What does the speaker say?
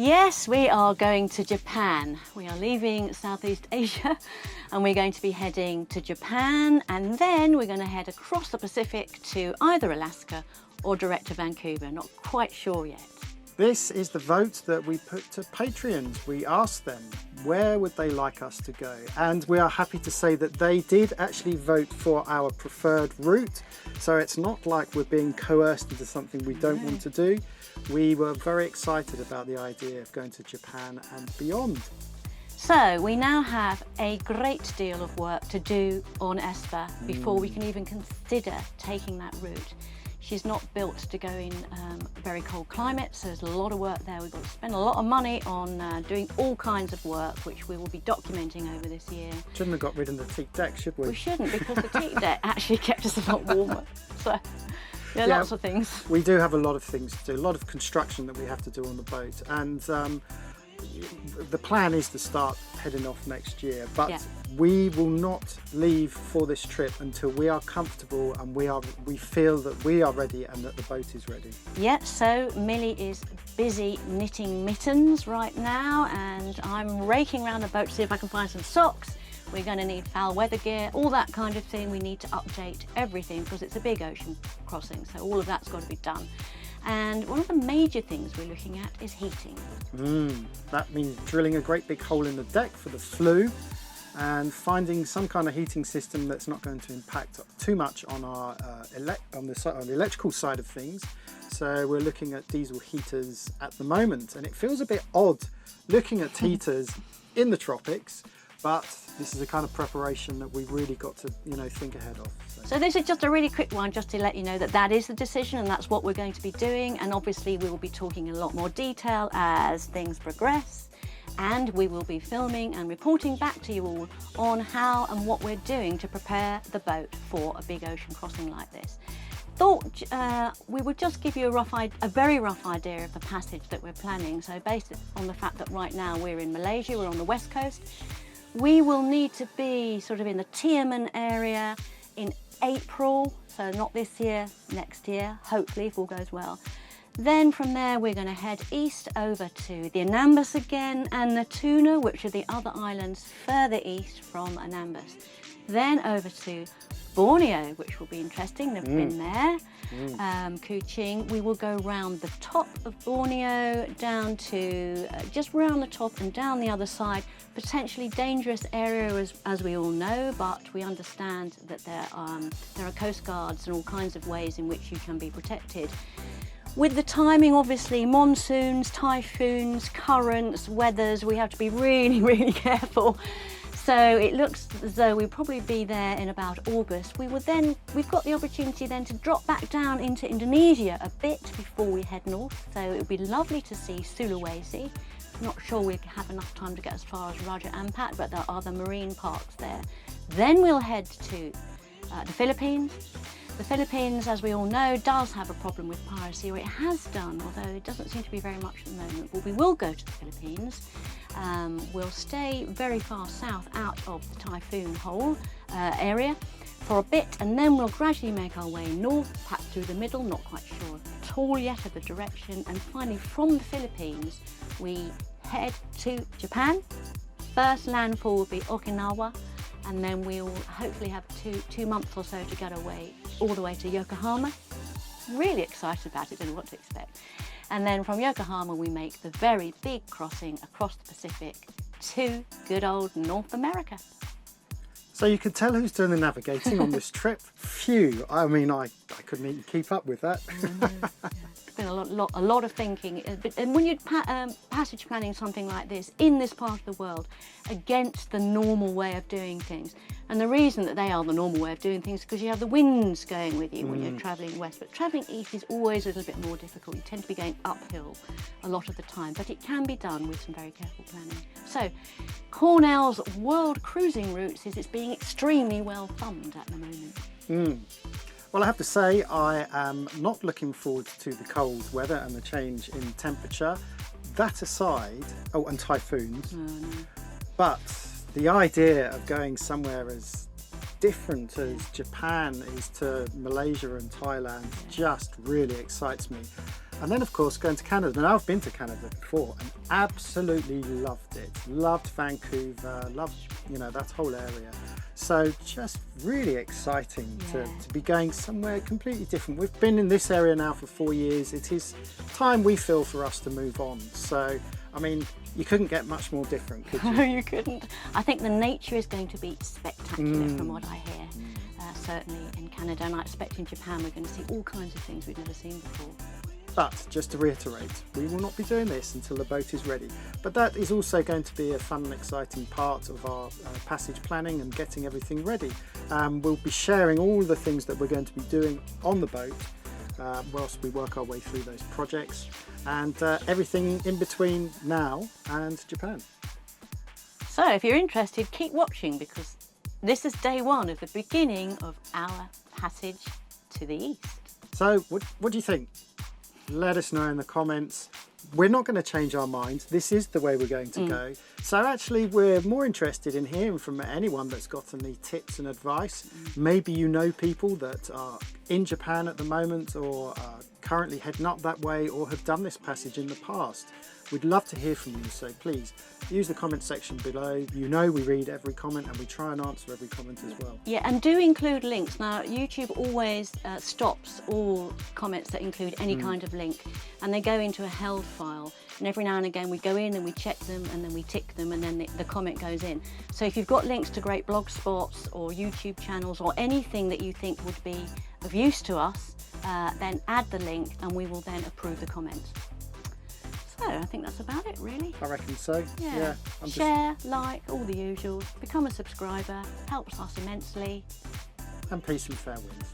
Yes, we are going to Japan. We are leaving Southeast Asia and we're going to be heading to Japan, and then we're going to head across the Pacific to either Alaska or direct to Vancouver. Not quite sure yet. This is the vote that we put to Patreons. We asked them where would they like us to go, and we are happy to say that they did actually vote for our preferred route. So it's not like we're being coerced into something we don't want to do. We were very excited about the idea of going to Japan and beyond. So we now have a great deal of work to do on Esper before we can even consider taking that route. She's not built to go in very cold climates, so there's a lot of work there. We've got to spend a lot of money on doing all kinds of work, which we will be documenting over this year. Shouldn't have got rid of the teak deck, should we? We shouldn't, because the teak deck actually kept us a lot warmer. So, yeah, lots of things. We do have a lot of things to do, a lot of construction that we have to do on the boat, and the plan is to start heading off next year, but we will not leave for this trip until we are comfortable and we feel that we are ready and that the boat is ready. Yeah, so Millie is busy knitting mittens right now, and I'm raking around the boat to see if I can find some socks. We're going to need foul weather gear, all that kind of thing. We need to update everything because it's a big ocean crossing, so all of that's got to be done. And one of the major things we're looking at is heating. That means drilling a great big hole in the deck for the flue and finding some kind of heating system that's not going to impact too much on our on the electrical side of things. So we're looking at diesel heaters at the moment, and it feels a bit odd looking at heaters in the tropics, but this is the kind of preparation that we've really got to, think ahead of. So this is just a really quick one, just to let you know that that is the decision and that's what we're going to be doing. And obviously we will be talking in a lot more detail as things progress. And we will be filming and reporting back to you all on how and what we're doing to prepare the boat for a big ocean crossing like this. Thought we would just give you a very rough idea of the passage that we're planning. So based on the fact that right now we're in Malaysia, we're on the west coast, we will need to be sort of in the Tioman area in April, so not this year, next year, hopefully, if all goes well. Then from there we're going to head east over to the Anambas again and Natuna, which are the other islands further east from Anambas. Then over to Borneo, which will be interesting, never been there. Kuching. We will go round the top of Borneo down to just round the top and down the other side. Potentially dangerous area as we all know, but we understand that there are coast guards and all kinds of ways in which you can be protected. With the timing, obviously, monsoons, typhoons, currents, weathers, we have to be really, really careful. So it looks as though we'll probably be there in about August. We've got the opportunity then to drop back down into Indonesia a bit before we head north. So it would be lovely to see Sulawesi. Not sure we'll have enough time to get as far as Raja Ampat, but there are the marine parks there. Then we'll head to the Philippines. The Philippines, as we all know, does have a problem with piracy, or it has done, although it doesn't seem to be very much at the moment. But we will go to the Philippines. We'll stay very far south out of the typhoon hole area for a bit, and then we'll gradually make our way north, perhaps through the middle, not quite sure at all yet of the direction. And finally, from the Philippines, we head to Japan. First landfall will be Okinawa, and then we'll hopefully have two months or so to get away all the way to Yokohama. Really excited about it, don't know what to expect. And then from Yokohama we make the very big crossing across the Pacific to good old North America. So you can tell who's doing the navigating on this trip. Phew, I mean, I couldn't even keep up with that. It's been a lot of thinking. And when you're passage planning something like this in this part of the world against the normal way of doing things, and the reason that they are the normal way of doing things is because you have the winds going with you when you're travelling west, but travelling east is always a little bit more difficult. You tend to be going uphill a lot of the time, but it can be done with some very careful planning. So Cornell's World Cruising Routes is being extremely well thumbed at the moment. Well, I have to say I am not looking forward to the cold weather and the change in temperature. That aside, and typhoons, but the idea of going somewhere as different as Japan is to Malaysia and Thailand just really excites me. And then of course going to Canada. Now I've been to Canada before and absolutely loved it. Loved Vancouver, loved, you know, that whole area. So just really exciting to be going somewhere completely different. We've been in this area now for 4 years. It is time, we feel, for us to move on. So, I mean, you couldn't get much more different, could you? No, you couldn't. I think the nature is going to be spectacular from what I hear, certainly in Canada, and I expect in Japan we're going to see all kinds of things we've never seen before. But just to reiterate, we will not be doing this until the boat is ready. But that is also going to be a fun and exciting part of our passage planning and getting everything ready. We'll be sharing all the things that we're going to be doing on the boat whilst we work our way through those projects, and everything in between now and Japan. So if you're interested, keep watching, because this is day one of the beginning of our passage to the east. So what do you think? Let us know in the comments. We're not going to change our minds. This is the way we're going to go. So actually we're more interested in hearing from anyone that's got any tips and advice. Maybe you know people that are in Japan at the moment, or are currently heading up that way, or have done this passage in the past. We'd love to hear from you, so please use the comment section below. You know we read every comment and we try and answer every comment as well. Yeah, and do include links. Now, YouTube always stops all comments that include any kind of link, and they go into a held file. And every now and again we go in and we check them, and then we tick them, and then the comment goes in. So if you've got links to great blog spots or YouTube channels or anything that you think would be of use to us, then add the link and we will then approve the comment. So I think that's about it, really. I reckon so. Yeah. Share, like, all the usual. Become a subscriber. Helps us immensely. And peace and fair winds.